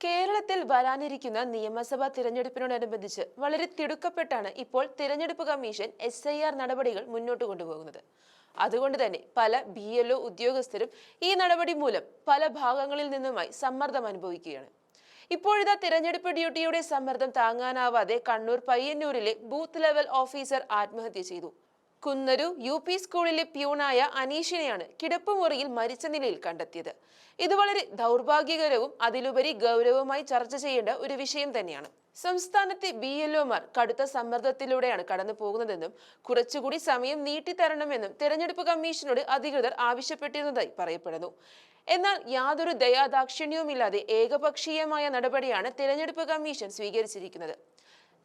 കേരളത്തിൽ വരാനിരിക്കുന്ന നിയമസഭാ തിരഞ്ഞെടുപ്പിനോടനുബന്ധിച്ച് വളരെ തിടുക്കപ്പെട്ടാണ് ഇപ്പോൾ തിരഞ്ഞെടുപ്പ് കമ്മീഷൻ SIR നടപടികൾ മുന്നോട്ട് കൊണ്ടുപോകുന്നത്. അതുകൊണ്ട് തന്നെ പല BLO ഉദ്യോഗസ്ഥരും ഈ നടപടി മൂലം പല ഭാഗങ്ങളിൽ നിന്നുമായി സമ്മർദ്ദം അനുഭവിക്കുകയാണ്. ഇപ്പോഴിതാ തിരഞ്ഞെടുപ്പ് ഡ്യൂട്ടിയുടെ സമ്മർദ്ദം താങ്ങാനാവാതെ കണ്ണൂർ പയ്യന്നൂരിലെ ബൂത്ത് ലെവൽ ഓഫീസർ ആത്മഹത്യ ചെയ്തു. കുന്നരു UP സ്കൂളിലെ പ്യൂണായ അനീഷിനെയാണ് കിടപ്പുമുറിയിൽ മരിച്ച നിലയിൽ കണ്ടെത്തിയത്. ഇത് വളരെ ദൗർഭാഗ്യകരവും അതിലുപരി ഗൗരവമായി ചർച്ച ചെയ്യേണ്ട ഒരു വിഷയം തന്നെയാണ്. സംസ്ഥാനത്തെ BLOമാർ കടുത്ത സമ്മർദ്ദത്തിലൂടെയാണ് കടന്നു പോകുന്നതെന്നും കുറച്ചുകൂടി സമയം നീട്ടിത്തരണമെന്നും തിരഞ്ഞെടുപ്പ് കമ്മീഷനോട് അധികൃതർ ആവശ്യപ്പെട്ടിരുന്നതായി പറയപ്പെടുന്നു. എന്നാൽ യാതൊരു ദയാദാക്ഷിണ്യവുമില്ലാതെ ഏകപക്ഷീയമായ നടപടിയാണ് തിരഞ്ഞെടുപ്പ് കമ്മീഷൻ സ്വീകരിച്ചിരിക്കുന്നത്.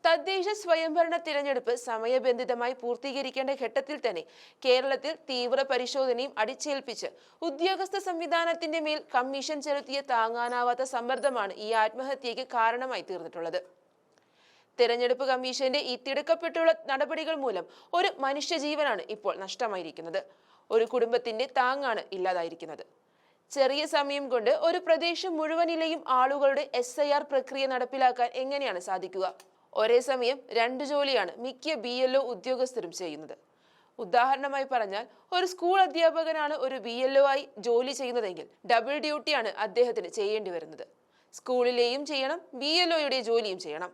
തദ്ദേശ സ്വയംഭരണ തിരഞ്ഞെടുപ്പ് സമയബന്ധിതമായി പൂർത്തീകരിക്കേണ്ട ഘട്ടത്തിൽ തന്നെ കേരളത്തിൽ തീവ്ര പരിശോധനയും അടിച്ചേൽപ്പിച്ച് ഉദ്യോഗസ്ഥ സംവിധാനത്തിന്റെ മേൽ കമ്മീഷൻ ചെലുത്തിയ താങ്ങാനാവാത്ത സമ്മർദ്ദമാണ് ഈ ആത്മഹത്യയ്ക്ക് കാരണമായി തീർന്നിട്ടുള്ളത്. തിരഞ്ഞെടുപ്പ് കമ്മീഷന്റെ ഈ തിടുക്കപ്പെട്ടുള്ള നടപടികൾ മൂലം ഒരു മനുഷ്യജീവനാണ് ഇപ്പോൾ നഷ്ടമായിരിക്കുന്നത്. ഒരു കുടുംബത്തിന്റെ താങ്ങാണ് ഇല്ലാതായിരിക്കുന്നത്. ചെറിയ സമയം കൊണ്ട് ഒരു പ്രദേശം മുഴുവനിലെയും ആളുകളുടെ SIR പ്രക്രിയ നടപ്പിലാക്കാൻ എങ്ങനെയാണ് സാധിക്കുക? ഒരേ സമയം 2 ജോലിയാണ് മിക്ക BLO ഉദ്യോഗസ്ഥരും ചെയ്യുന്നത്. ഉദാഹരണമായി പറഞ്ഞാൽ, ഒരു സ്കൂൾ അധ്യാപകനാണ് ഒരു BLO ആയി ജോലി ചെയ്യുന്നതെങ്കിൽ ഡബിൾ ഡ്യൂട്ടിയാണ് അദ്ദേഹത്തിന് ചെയ്യേണ്ടി വരുന്നത്. സ്കൂളിലെയും ചെയ്യണം, BLOയുടെ ജോലിയും ചെയ്യണം.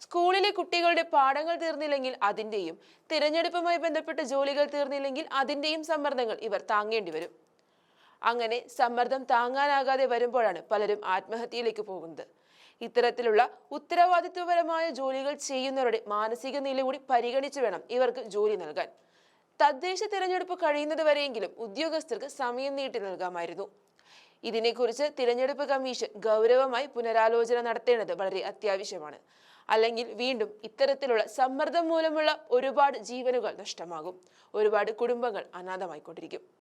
സ്കൂളിലെ കുട്ടികളുടെ പാഠങ്ങൾ തീർന്നില്ലെങ്കിൽ അതിന്റെയും, തിരഞ്ഞെടുപ്പുമായി ബന്ധപ്പെട്ട ജോലികൾ തീർന്നില്ലെങ്കിൽ അതിന്റെയും സമ്മർദ്ദങ്ങൾ ഇവർ താങ്ങേണ്ടി വരും. അങ്ങനെ സമ്മർദ്ദം താങ്ങാനാകാതെ വരുമ്പോഴാണ് പലരും ആത്മഹത്യയിലേക്ക് പോകുന്നത്. ഇത്തരത്തിലുള്ള ഉത്തരവാദിത്വപരമായ ജോലികൾ ചെയ്യുന്നവരുടെ മാനസിക നില കൂടി പരിഗണിച്ചു വേണം ഇവർക്ക് ജോലി നൽകാൻ. തദ്ദേശ തിരഞ്ഞെടുപ്പ് കഴിയുന്നത് വരെയെങ്കിലും ഉദ്യോഗസ്ഥർക്ക് സമയം നീട്ടി നൽകാമായിരുന്നു. ഇതിനെക്കുറിച്ച് തിരഞ്ഞെടുപ്പ് കമ്മീഷൻ ഗൗരവമായി പുനരാലോചന നടത്തേണ്ടത് വളരെ അത്യാവശ്യമാണ്. അല്ലെങ്കിൽ വീണ്ടും ഇത്തരത്തിലുള്ള സമ്മർദ്ദം മൂലമുള്ള ഒരുപാട് ജീവനുകൾ നഷ്ടമാകും. ഒരുപാട് കുടുംബങ്ങൾ അനാഥമായിക്കൊണ്ടിരിക്കും.